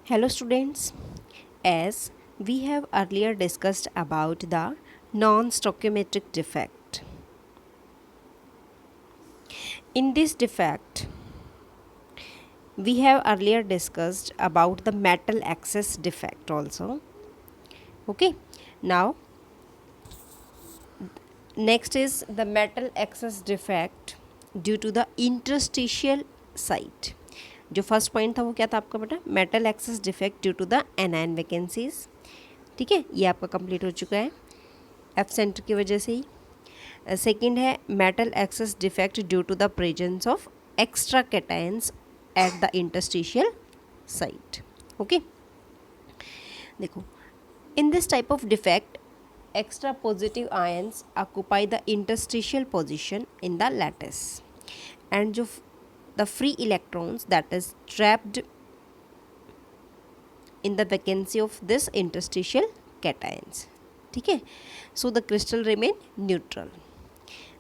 Hello students, as we have earlier discussed about the non-stoichiometric defect. In this defect, we have earlier discussed about the metal excess defect also. Okay, now next is the metal excess defect due to the interstitial site. जो first point था वो क्या था आपका बेटा, metal excess defect due to the anion vacancies. ठीक है, ये आपका कंप्लीट हो चुका है एफ सेंटर की वजह से ही. सेकंड है metal excess defect due to the presence of extra cations at the interstitial site. Okay, देखो, in this type of defect extra positive ions occupy the interstitial position in the lattice, and the free electrons that is trapped in the vacancy of this interstitial cations. ठीक है, so the crystal remain neutral.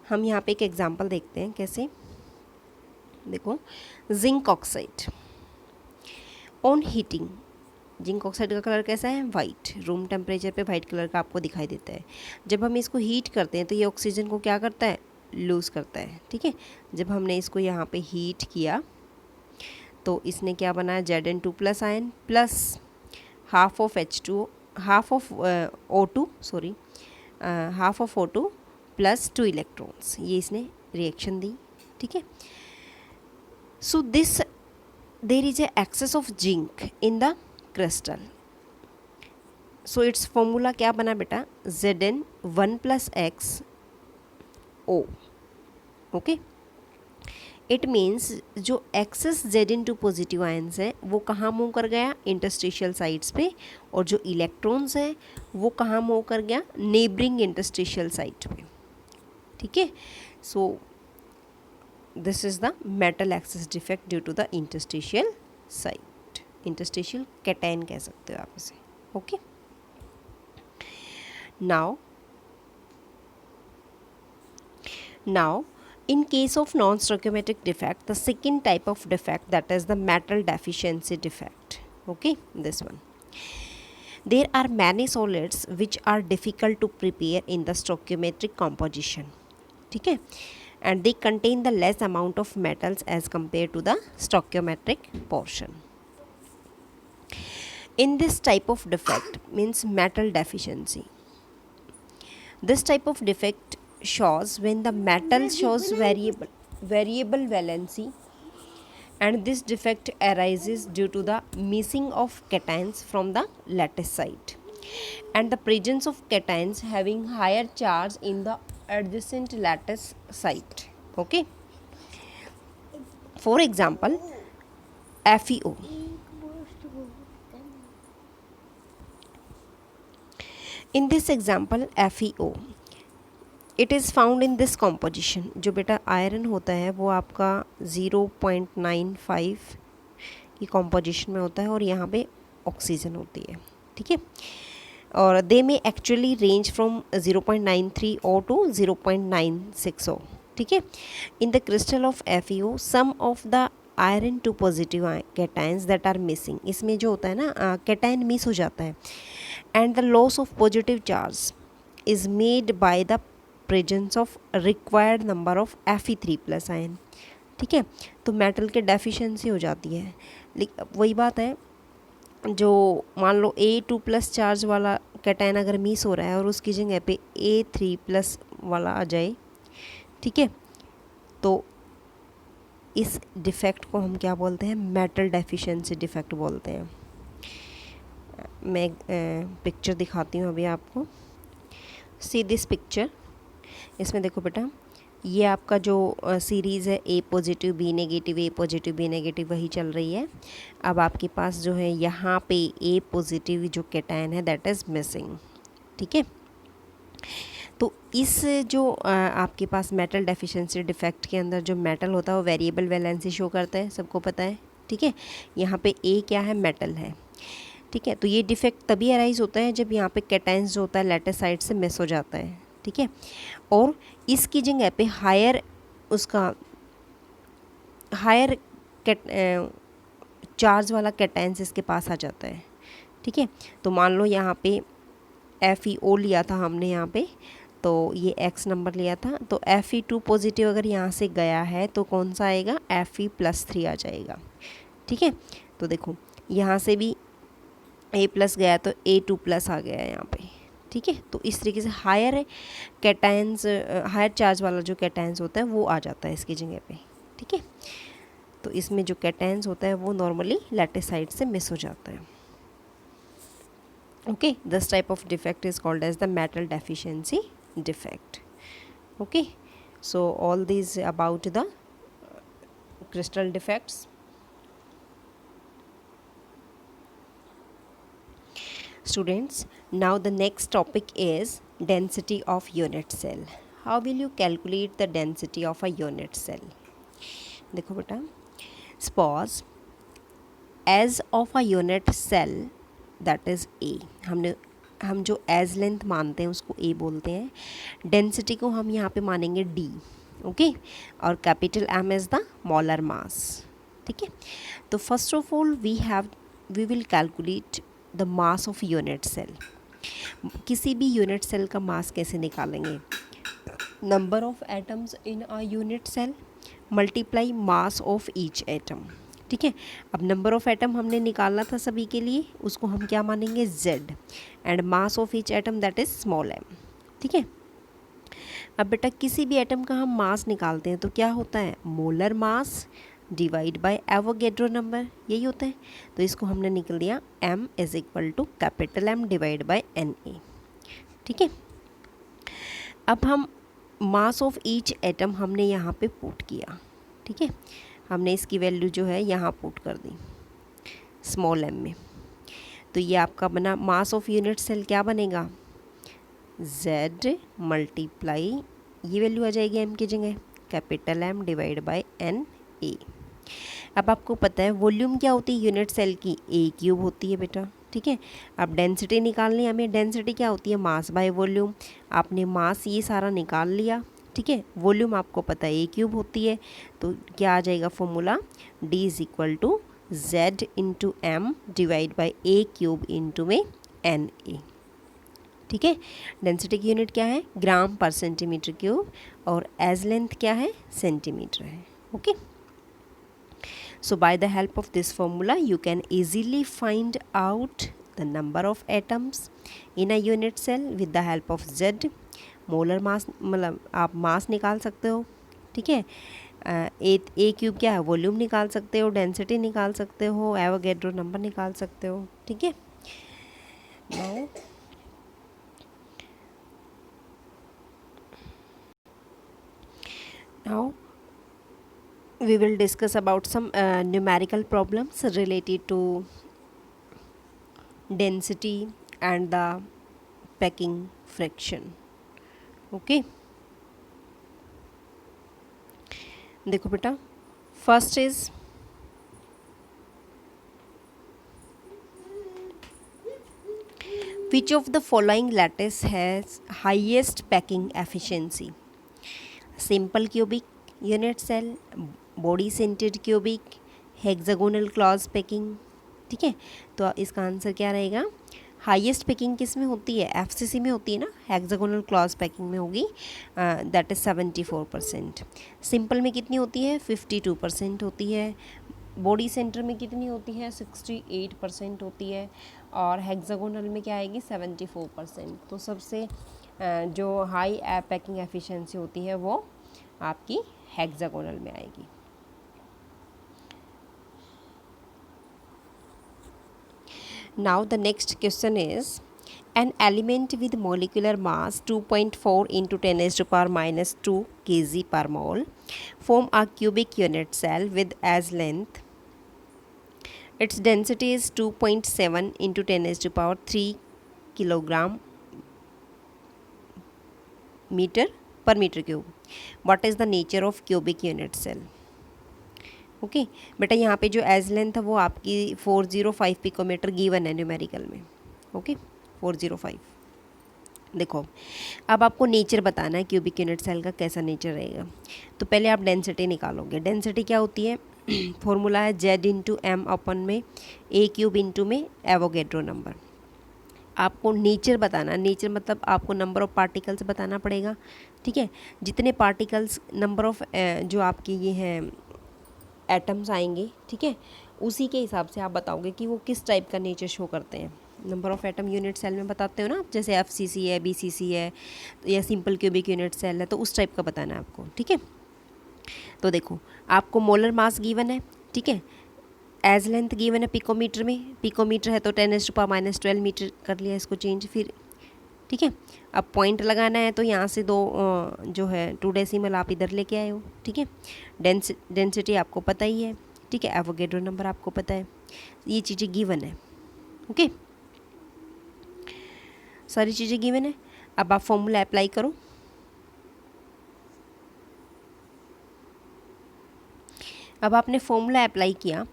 हम यहाँ पे एक example देखते हैं कैसे. देखो, zinc oxide on heating, zinc oxide का कलर कैसा है, वाइट. रूम टेम्परेचर पे वाइट कलर का आपको दिखाई देता है. जब हम इसको हीट करते हैं तो ये ऑक्सीजन को क्या करता है, लूज़ करता है. ठीक है, जब हमने इसको यहाँ पे हीट किया तो इसने क्या बनाया, Zn2 plus ion plus half of H2, half of O2 sorry half of O2 plus 2 electrons, ये इसने रिएक्शन दी. ठीक है, so this there is a excess of zinc in the crystal. So its formula क्या बना बेटा, Zn1 plus X O. Okay, it means जो excess Zn2 positive ions है वो कहाँ मूव कर गया, इंटरस्टिशियल साइड्स पे, और जो इलेक्ट्रॉन्स हैं वो कहाँ मूव कर गया, नेबरिंग इंटरस्टिशियल साइट पे. ठीक है, so this is the metal excess defect due to the interstitial site. Interstitial cation कह सकते हो आप इसे. Okay, now in case of non-stoichiometric defect, the second type of defect, that is the metal deficiency defect. Okay, this one, there are many solids which are difficult to prepare in the stoichiometric composition. ठीक है, and they contain the less amount of metals as compared to the stoichiometric portion. In this type of defect means metal deficiency, this type of defect shows when the metal shows variable valency, and this defect arises due to the missing of cations from the lattice site and the presence of cations having higher charge in the adjacent lattice site. Okay, for example, FeO. In this example, FeO, it is found in this composition. जो बेटा iron होता है वो आपका 0.95 की composition में होता है और यहाँ पे ऑक्सीजन होती है. ठीक है, और they may actually range from 0.93 O to 0.96 O. ठीक है, in the crystal of FeO some of the iron 2 positive cations that are missing, इसमें जो होता है ना कैटायन मिस हो जाता है, and the loss of positive charge is made by the presence of required number of Fe3 plus ion. ठीक है, तो मेटल के डेफिशिएंसी हो जाती है. वही बात है, जो मान लो A2 प्लस चार्ज वाला कैटायन अगर मिस हो रहा है और उसकी जगह पे A3 प्लस वाला आ जाए, ठीक है, तो इस डिफेक्ट को हम क्या बोलते हैं, मेटल डेफिशिएंसी डिफेक्ट बोलते हैं. मैं पिक्चर दिखाती हूँ अभी आपको. सी दिस पिक्चर, इसमें देखो बेटा, ये आपका जो सीरीज़ है A positive B negative A positive B negative वही चल रही है. अब आपके पास जो है यहाँ पे A पॉजिटिव जो कैटायन है दैट इज़ मिसिंग. ठीक है, तो इस जो आपके पास मेटल डेफिशिएंसी डिफेक्ट के अंदर जो मेटल होता है वो वेरिएबल वैलेंसी शो करता है, सबको पता है. ठीक है, यहाँ पे A क्या है, मेटल है. ठीक है, तो ये डिफेक्ट तभी अराइज होता है जब यहाँ पे कैटायंस जो होता है लेटेस्ट साइड से मिस हो जाता है. ठीक है, और इसकी जगह पे हायर उसका हायर चार्ज वाला कैटायंस इसके पास आ जाता है, ठीक है। तो मान लो यहाँ पे FeO लिया था हमने यहाँ पे, तो ये X नंबर लिया था, तो Fe2 पॉजिटिव अगर यहाँ से गया है तो कौन सा आएगा, Fe+3 आ जाएगा, ठीक है। तो देखो यहाँ से भी A+ गया तो A2+ आ गया है यहाँ पे, ठीक है। तो इस तरीके से हायर कैटायंस, हायर चार्ज वाला जो कैटायंस होता है वो आ जाता है इसकी जगह पे, ठीक है। तो इसमें जो कैटायंस होता है वो नॉर्मली लैटिस साइड से मिस हो जाता है। Okay, this type of defect is called as the metal deficiency defect. Okay, so all these about the crystal defects. Students, now the next topic is density of unit cell. How will you calculate the density of a unit cell? देखो बेटा, suppose as of a unit cell that is A, हम जो as length मानते हैं उसको A बोलते हैं, density को हम यहाँ पे मानेंगे D, ओके, और capital M is the molar mass, ठीक है। तो first of all we will calculate the mass of unit cell. किसी भी यूनिट सेल का मास कैसे निकालेंगे, number of atoms in a unit cell multiply mass of each atom, ठीक है। अब नंबर ऑफ एटम हमने निकालना था सभी के लिए, उसको हम क्या मानेंगे, Z, and mass of each atom that is small m, ठीक है। अब बेटा किसी भी एटम का हम मास निकालते हैं तो क्या होता है, molar mass divide by Avogadro number, यही होता है। तो इसको हमने निकल दिया m is equal to capital M divide by Na, ठीक है। अब हम मास ऑफ ईच एटम हमने यहाँ पे पुट किया, ठीक है। हमने इसकी वैल्यू जो है यहाँ पुट कर दी स्मॉल m में, तो ये आपका बना मास ऑफ यूनिट सेल क्या बनेगा, Z मल्टीप्लाई, ये वैल्यू आ जाएगी m की जगह, capital M divide by Na। अब आपको पता है वॉल्यूम क्या होती है यूनिट सेल की, A³ होती है बेटा, ठीक है। अब डेंसिटी निकालनी है हमें, डेंसिटी क्या होती है, मास बाय वॉल्यूम। आपने मास ये सारा निकाल लिया, ठीक है। वॉल्यूम आपको पता है A³ होती है, तो क्या आ जाएगा formula, D is equal to Z into M divide by A³ into में Na, ठीक है। डेंसिटी की यूनिट क्या है, ग्राम पर सेंटीमीटर क्यूब, और एज लेंथ क्या है, सेंटीमीटर है, okay. So by the help of this formula you can easily find out the number of atoms in a unit cell with the help of Z। Molar mass मतलब आप मास निकाल सकते हो, ठीक है। A³ क्या है, वॉल्यूम निकाल सकते हो, डेंसिटी निकाल सकते हो, एवोगैड्रो नंबर निकाल सकते हो, ठीक है। Now we will discuss about some numerical problems related to density and the packing fraction, okay। देखो बेटा, first is which of the following lattice has highest packing efficiency, simple cubic unit cell, body scented cubic, hexagonal clause packing, ठीक है। तो इसका answer क्या रहेगा, highest packing किस में होती है, FCC में होती है ना, हेक्सागोनल क्लॉज पैकिंग में होगी, दैट इज़ 74%। सिंपल में कितनी होती है, 52% होती है। बॉडी सेंटर में कितनी होती है, 68% होती है, और हेक्सागोनल में क्या आएगी, 74%। तो सबसे जो हाई पैकिंग एफिशिएंसी होती है वो आपकी हेक्सागोनल में आएगी। Now the next question is, an element with molecular mass 2.4 into 10 raised to power minus 2 kg per mole form a cubic unit cell with as length. Its density is 2.7 into 10 raised to power 3 kilogram meter per meter cube. What is the nature of cubic unit cell? Okay बेटा, यहाँ पे जो as length है वो आपकी 405 picometre given है numerical में, okay 405। देखो अब आपको नेचर बताना है क्यूबिक यूनिट सेल का कैसा नेचर रहेगा। तो पहले आप डेंसिटी निकालोगे। डेंसिटी क्या होती है, फॉर्मूला है जेड इंटू एम अपन में ए क्यूब इंटू में एवोगेड्रो नंबर। आपको नेचर बताना, नेचर मतलब आपको नंबर ऑफ़ पार्टिकल्स बताना पड़ेगा, ठीक है। जितने पार्टिकल्स नंबर ऑफ़ जो आपके ये हैं एटम्स आएंगे, ठीक है, उसी के हिसाब से आप बताओगे कि वो किस टाइप का नेचर शो करते हैं। Number of atom unit cell में बताते हो ना आप, जैसे FCC है, BCC है या सिंपल क्यूबिक यूनिट सेल है, तो उस टाइप का बताना है आपको, ठीक है। तो देखो आपको मोलर मास गिवन है, ठीक है, एज लेंथ गिवन है पिकोमीटर में, पिकोमीटर है तो 10⁻⁻12 मीटर कर लिया इसको चेंज फिर, ठीक है। अब पॉइंट लगाना है तो यहाँ से दो जो है 2 डेसिमल आप इधर लेके आए हो, ठीक है। डेंसिटी आपको पता ही है, ठीक है, एवोगेड्रो नंबर आपको पता है, ये चीज़ें गिवन है, ओके, सारी चीज़ें गिवन है। अब आप फॉर्मूला अप्लाई करो। अब आपने फॉर्मूला अप्लाई किया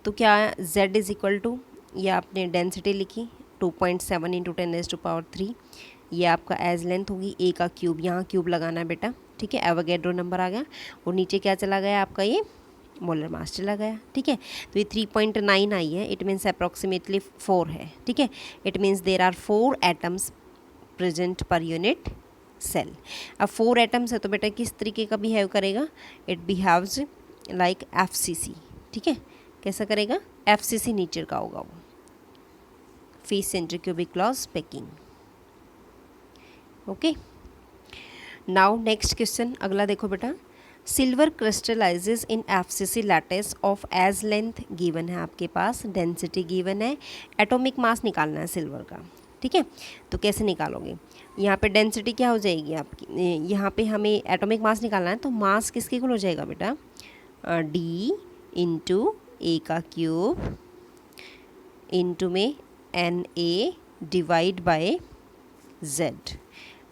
तो क्या z इज़ इक्वल टू, या आपने डेंसिटी लिखी 2.7 इंटू 10⁻3, ये आपका एज लेंथ होगी, ए का क्यूब, यहाँ क्यूब लगाना है बेटा, ठीक है, एवोगेड्रो नंबर आ गया, और नीचे क्या चला गया आपका ये मोलर मास चला गया, ठीक है। तो ये 3.9 आई है, इट मीन्स अप्रॉक्सीमेटली 4 है, ठीक है। It means there are 4 atoms present per unit cell. अब 4 एटम्स है तो बेटा किस तरीके का बिहेव करेगा, इट बिहेव्स लाइक FCC, ठीक है, कैसा करेगा, FCC नेचर का होगा वो, face centre cubic close packing, okay. Now next question, अगला देखो बेटा, silver crystallises in FCC lattice of edge length given है आपके पास, डेंसिटी गिवन है, एटॉमिक मास निकालना है सिल्वर का, ठीक है। तो कैसे निकालोगे, यहाँ पे डेंसिटी क्या हो जाएगी आपकी, यहाँ पे हमें एटॉमिक मास निकालना है, तो मास किसके इक्वल हो जाएगा बेटा, D इंटू ए का क्यूब इंटू में Na divide by Z।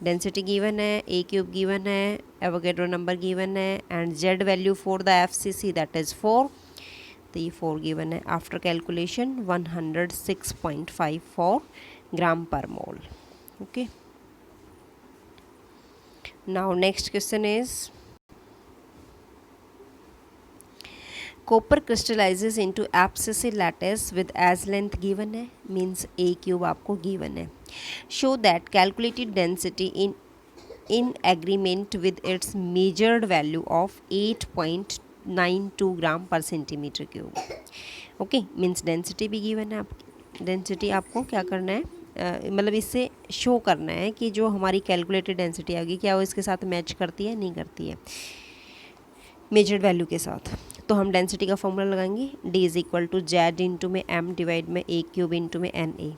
Density given है, ए क्यूब गिवन है, एवोगेड्रो नंबर गिवन है, and Z value for the FCC that is 4, तो ये 4 गिवन है। After calculation 106.54 gram per mole, okay. Now next question is, copper crystallizes into FCC lattice with edge length given है, means a cube आपको given है। Show that calculated density in agreement with its measured value of 8.92 gram per centimetre cube, okay. Means density भी given है आपकी, density आपको क्या करना है, मतलब इससे शो करना है कि जो हमारी कैलकुलेटेड डेंसिटी आएगी क्या वो इसके साथ मैच करती है, नहीं करती है मेजर्ड वैल्यू के साथ। तो हम डेंसिटी का फॉर्मूला लगाएंगे, D is equal to Z into में M डिवाइड में ए क्यूब इंटू में Na।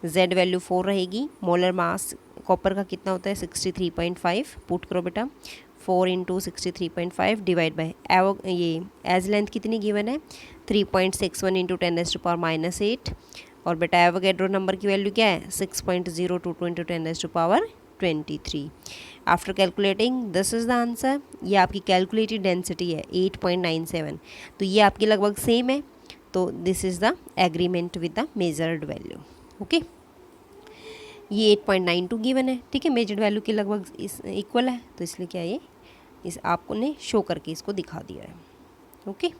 Z वैल्यू 4 रहेगी, मोलर मास कॉपर का कितना होता है 63.5, पुट करो बेटा 4 इंटू 63.5 डिवाइड बाई ये एज लेंथ कितनी गिवन है 3.61 इंटू 10⁻⁻8, और बेटा एवोगेड्रो नंबर की वैल्यू क्या है 6.022 into 10⁻23। After calculating this is the answer, ये आपकी कैलकुलेटेड डेंसिटी है 8.97, तो ये आपकी लगभग सेम है, तो this is the agreement with the measured value, okay. ये 8.92 गिवन है, ठीक है, मेजर्ड वैल्यू के लगभग इस इक्वल है, तो इसलिए क्या ये इस आपको ने शो करके इसको दिखा दिया है, okay.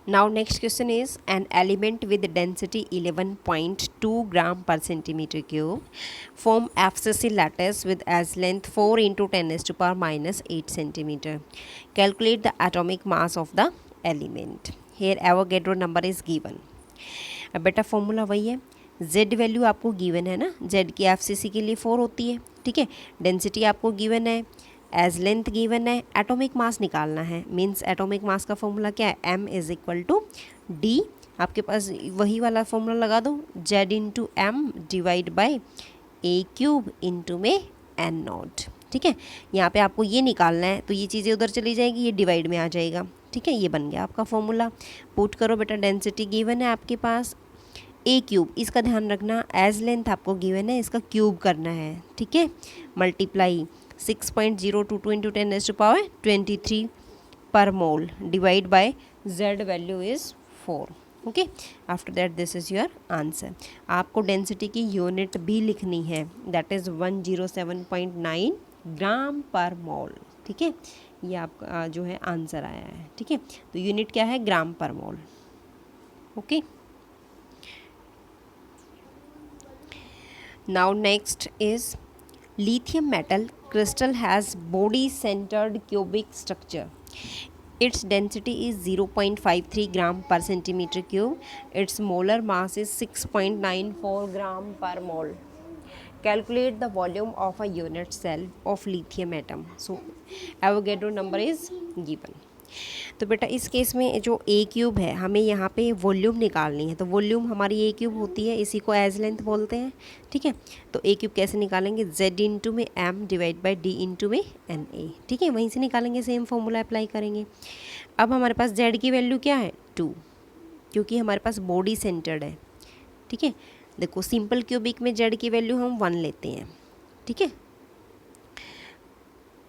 Now next question is, an element with density 11.2 gram per centimeter cube form FCC lattice with as length 4 into 10⁻⁻8 centimeter. Calculate the atomic mass of the element. Here Avogadro number is given. अब बेटा formula वही है, Z value आपको given है ना, Z की FCC के लिए 4 होती है, ठीक है। डेंसिटी आपको गिवन है, एज लेंथ गिवन है, एटॉमिक मास निकालना है, मीन्स एटॉमिक मास का फॉर्मूला क्या है M is equal to D, आपके पास वही वाला फॉर्मूला लगा दो, Z into M divide by A cube into में N नॉट, ठीक है। यहाँ पे आपको ये निकालना है, तो ये चीज़ें उधर चली जाएगी, ये डिवाइड में आ जाएगा, ठीक है। ये बन गया आपका फॉर्मूला, पुट करो बेटा, डेंसिटी गिवन है आपके पास ए क्यूब, इसका ध्यान रखना, एज लेंथ आपको गिवन है, इसका क्यूब करना है, ठीक है, मल्टीप्लाई 6.022 इंटू 10⁻23 पर मोल divide by Z value is 4, okay. After that this is your answer. आपको डेंसिटी की यूनिट भी लिखनी है, दैट इज़ 107.9 ग्राम पर मोल, ठीक है। ये आपका जो है आंसर आया है। ठीक है, तो यूनिट क्या है, gram per mole. Okay, now next is lithium metal crystal has body centered cubic structure. Its density is 0.53 gram per centimeter cube. Its molar mass is 6.94 gram per mole. Calculate the volume of a unit cell of lithium atom. So Avogadro number is given. तो बेटा इस case में जो ए cube है, हमें यहाँ पे volume निकालनी है। तो वॉल्यूम हमारी ए क्यूब होती है, इसी को एज लेंथ बोलते हैं। ठीक है, तो ए क्यूब कैसे निकालेंगे, जेड इंटू में M divide by D into में एन ए। ठीक है, वहीं से निकालेंगे, सेम फॉर्मूला अप्लाई करेंगे। अब हमारे पास जेड की वैल्यू क्या है, 2, क्योंकि हमारे पास बॉडी सेंटर्ड है। ठीक है, देखो सिंपल क्यूबिक में जेड की वैल्यू हम 1 लेते हैं। ठीक है,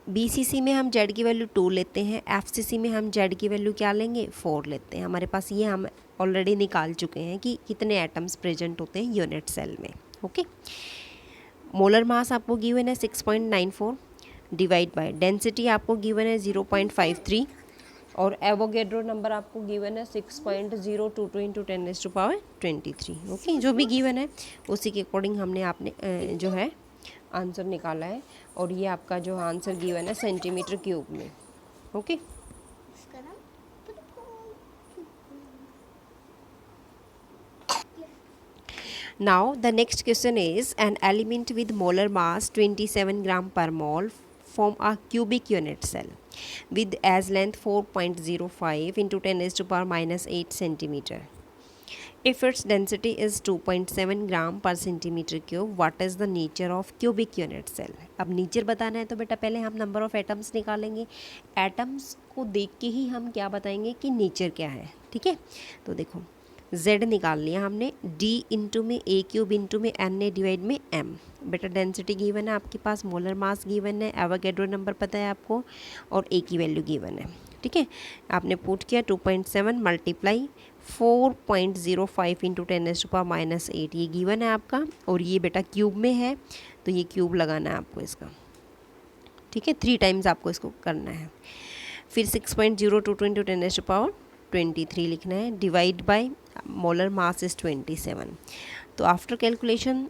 बीसीसी में हम जेड की वैल्यू 2 लेते हैं, एफसीसी में हम जेड की वैल्यू क्या लेंगे, 4 लेते हैं। हमारे पास ये हम ऑलरेडी निकाल चुके हैं कि कितने एटम्स प्रेजेंट होते हैं यूनिट सेल में। ओके, मोलर मास आपको गिवन है 6.94 डिवाइड बाय डेंसिटी आपको गिवन है 0.53 और एवोगेड्रो नंबर आपको गिवन है 6.022 इंटू 10⁻23। ओके, जो भी गिवन है उसी के अकॉर्डिंग हमने आपने जो है आंसर निकाला है, और ये आपका जो आंसर गिवन है सेंटीमीटर क्यूब में। Okay, now the next question is an element with molar mass 27 gram per mole form a cubic unit cell with as length 4.05 into 10⁻⁻8 centimeter. If its density is 2.7 gram per centimetre cube, what is the nature of cubic unit cell. अब nature बताना है तो बेटा पहले हम number of atoms निकालेंगे। Atoms को देख के ही हम क्या बताएंगे कि नेचर क्या है। ठीक है, तो देखो Z निकाल लिया हमने, D इंटू में A क्यूब इंटू में N ए डिवाइड में M। बेटा डेंसिटी गिवन है आपके पास, मोलर मास गिवन है, एवोगैड्रो नंबर पता है आपको, और A की वैल्यू गिवन है। ठीक है, आपने पुट किया 2.7 मल्टीप्लाई 4.05 इंटू 10⁻⁻8 ये गिवन है आपका, और ये बेटा क्यूब में है तो ये क्यूब लगाना है आपको इसका। ठीक है, 3 टाइम्स आपको इसको करना है। फिर 6.022 इंटू 10⁻23 लिखना है, divide by molar mass is 27। तो आफ्टर कैलकुलेशन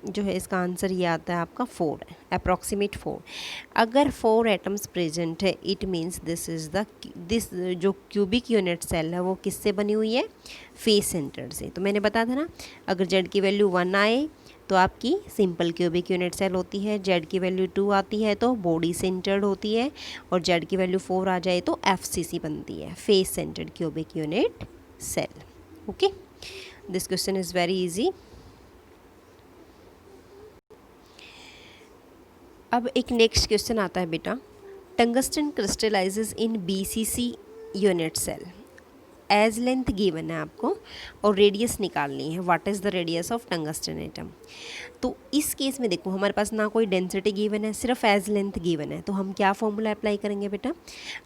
जो है इसका आंसर ये आता है आपका 4 है, अप्रॉक्सीमेट 4। अगर 4 एटम्स प्रेजेंट है इट मीन्स दिस जो क्यूबिक यूनिट सेल है वो किससे बनी हुई है, फेस सेंटर्ड से। तो मैंने बताया था ना, अगर जेड की वैल्यू 1 आए तो आपकी सिंपल क्यूबिक यूनिट सेल होती है, जेड की वैल्यू 2 आती है तो बॉडी सेंटर्ड होती है, और जेड की वैल्यू 4 आ जाए तो एफसीसी बनती है, face centred cubic unit cell. Okay, this question is very easy. अब एक नेक्स्ट क्वेश्चन आता है बेटा, tungsten crystallizes in BCC unit cell, edge length given है आपको और रेडियस निकालनी है, what is the radius of tungsten atom. तो इस केस में देखो हमारे पास ना कोई डेंसिटी गिवन है, सिर्फ एज लेंथ गिवन है, तो हम क्या फॉर्मूला अप्लाई करेंगे बेटा।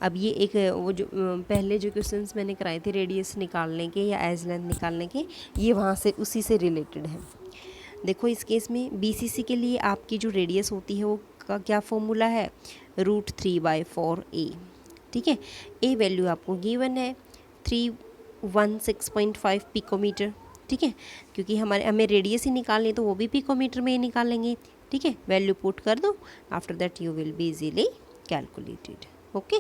अब ये एक वो जो पहले जो क्वेश्चंस मैंने कराए थे रेडियस निकालने के या एज लेंथ निकालने के, ये वहाँ से उसी से रिलेटेड है। देखो इस केस में बीसीसी के लिए आपकी जो रेडियस होती है वो का क्या फॉर्मूला है, √3/4a। ठीक है, ए वैल्यू आपको गिवन है 316.5 पिकोमीटर। ठीक है, क्योंकि हमें रेडियस ही निकालनी है तो वो भी पिकोमीटर में ही निकालेंगे। ठीक है, वैल्यू पुट कर दो, after that you will be easily calculated. Okay,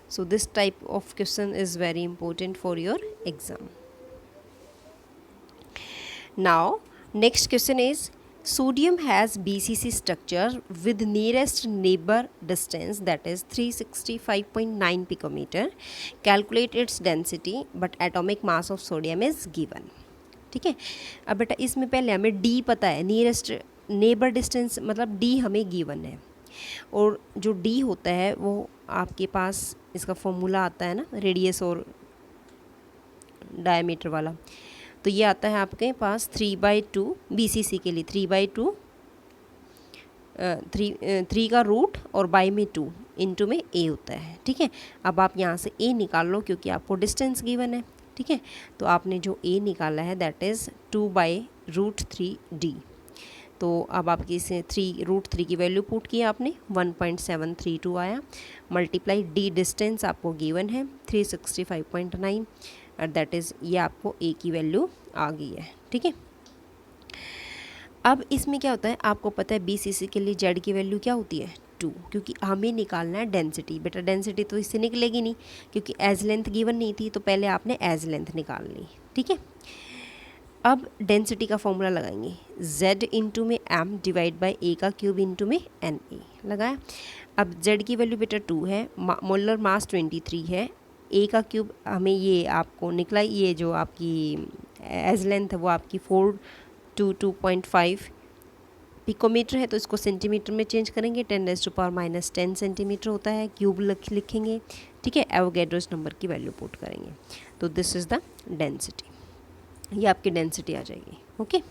so this type of question is very important for your exam. Now next question is sodium has BCC structure with nearest neighbor distance that is 365.9 picometer. Calculate its density but atomic mass of sodium is given. ठीक है, अब बेटा इसमें पहले हमें D पता है, nearest neighbour distance मतलब D हमें गिवन है, और जो D होता है वो आपके पास इसका फॉर्मूला आता है ना रेडियस और डायमीटर वाला, तो ये आता है आपके पास 3/2 BCC के लिए 3/2 3 का रूट और बाई में 2 इंटू में A होता है। ठीक है, अब आप यहाँ से A निकाल लो क्योंकि आपको डिस्टेंस गिवन है। ठीक है, तो आपने जो A निकाला है दैट इज़ 2/√3D। तो अब आपकी इसे √3 की वैल्यू पुट की आपने, 1.732 आया। मल्टीप्लाई डी डिस्टेंस आपको गिवन है 365.9 और दैट इज़ ये आपको ए की वैल्यू आ गई है। ठीक है, अब इसमें क्या होता है, आपको पता है BCC के लिए जेड की वैल्यू क्या होती है 2, क्योंकि हमें निकालना है डेंसिटी। बेटा डेंसिटी तो इससे निकलेगी नहीं क्योंकि एज लेंथ गिवन नहीं थी, तो पहले आपने एज लेंथ निकाल ली। ठीक है, अब डेंसिटी का फॉर्मूला लगाएंगे, z इंटू में m डिवाइड बाई a का क्यूब इंटू में Na लगाया। अब z की वैल्यू बेटा 2 है, मोलर मास 23 है, a का क्यूब हमें ये आपको निकला, ये जो आपकी एज लेंथ है वो आपकी 422.5 पिकोमीटर है, तो इसको सेंटीमीटर में चेंज करेंगे, 10⁻⁻10 सेंटीमीटर होता है, क्यूब लिखेंगे। ठीक है, एवोगैड्रोस नंबर की वैल्यू पुट करेंगे, तो दिस इज़ द डेंसिटी, ये आपकी डेंसिटी आ जाएगी। Okay,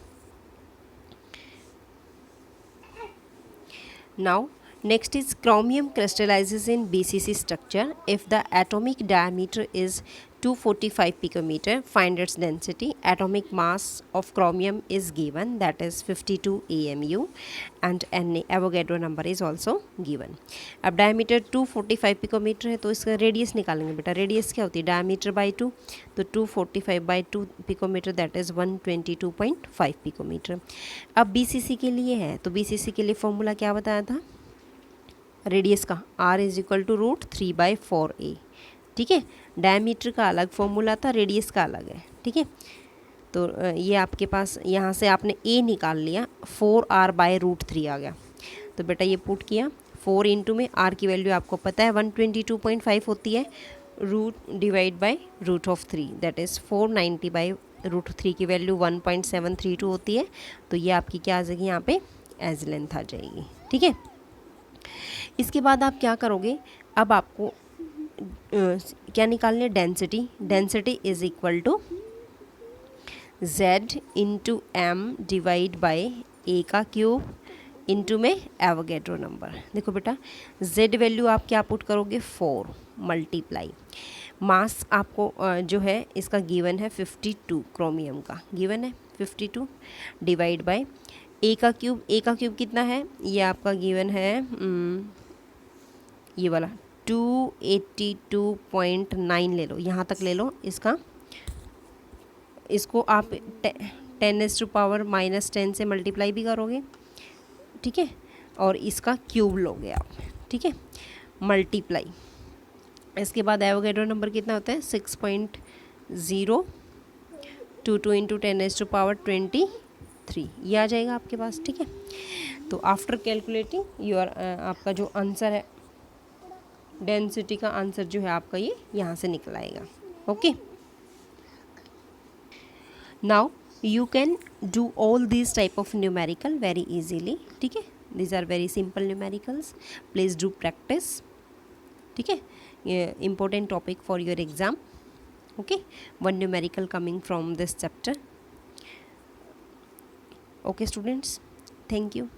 now next is chromium crystallizes in BCC structure if the atomic diameter is 245 picometer. Find its density. Atomic mass of chromium is given, that is 52 AMU, and Na Avogadro number is also given. अब diameter 245 picometre है, तो इसका radius निकालेंगे बेटा। Radius क्या होती है, diameter by 2, तो 245/2 पिकोमीटर दैट इज़ 122.5 पिकोमीटर। अब BCC के लिए है, तो BCC के लिए फॉर्मूला क्या बताया था रेडियस का, r is equal to √3/4a। ठीक है, डायमीटर का अलग फॉर्मूला था, रेडियस का अलग है। ठीक है, तो ये आपके पास यहाँ से आपने a निकाल लिया, 4r/√3 आ गया। तो बेटा ये पुट किया, 4 इंटू में r की वैल्यू आपको पता है 122.5 होती है, root divide by √3 that is 490/√3 की वैल्यू 1.732 होती है। तो ये आपकी क्या आ जाएगी, यहाँ पे एज लेंथ आ जाएगी। ठीक है, इसके बाद आप क्या करोगे, अब आपको क्या निकालने, density. Density is equal to z into M divide by a का क्यूब इंटू में एवोगैड्रो नंबर। देखो बेटा z वैल्यू आप क्या पुट करोगे 4 मल्टीप्लाई मास आपको जो है इसका गिवन है 52, क्रोमियम का गिवन है 52 डिवाइड बाई ए का क्यूब कितना है, ये आपका गिवन है ये वाला 282.9 ले लो, यहाँ तक ले लो इसका, इसको आप 10⁻⁻10 से मल्टीप्लाई भी करोगे। ठीक है, और इसका क्यूब लोगे आप। ठीक है, मल्टीप्लाई, इसके बाद एवोगैड्रो नंबर कितना होता है 6.022 इंटू 10⁻23, ये आ जाएगा आपके पास। ठीक है, तो आफ्टर कैलकुलेटिंग योर आपका जो आंसर है डेंसिटी का आंसर जो है आपका ये यहाँ से निकल आएगा। Okay, now you can do all this type of numerical very easily. ठीक है, these are very simple numericals, please do practice. ठीक है, important topic for your exam. Okay, one numerical coming from this chapter. Okay students, thank you.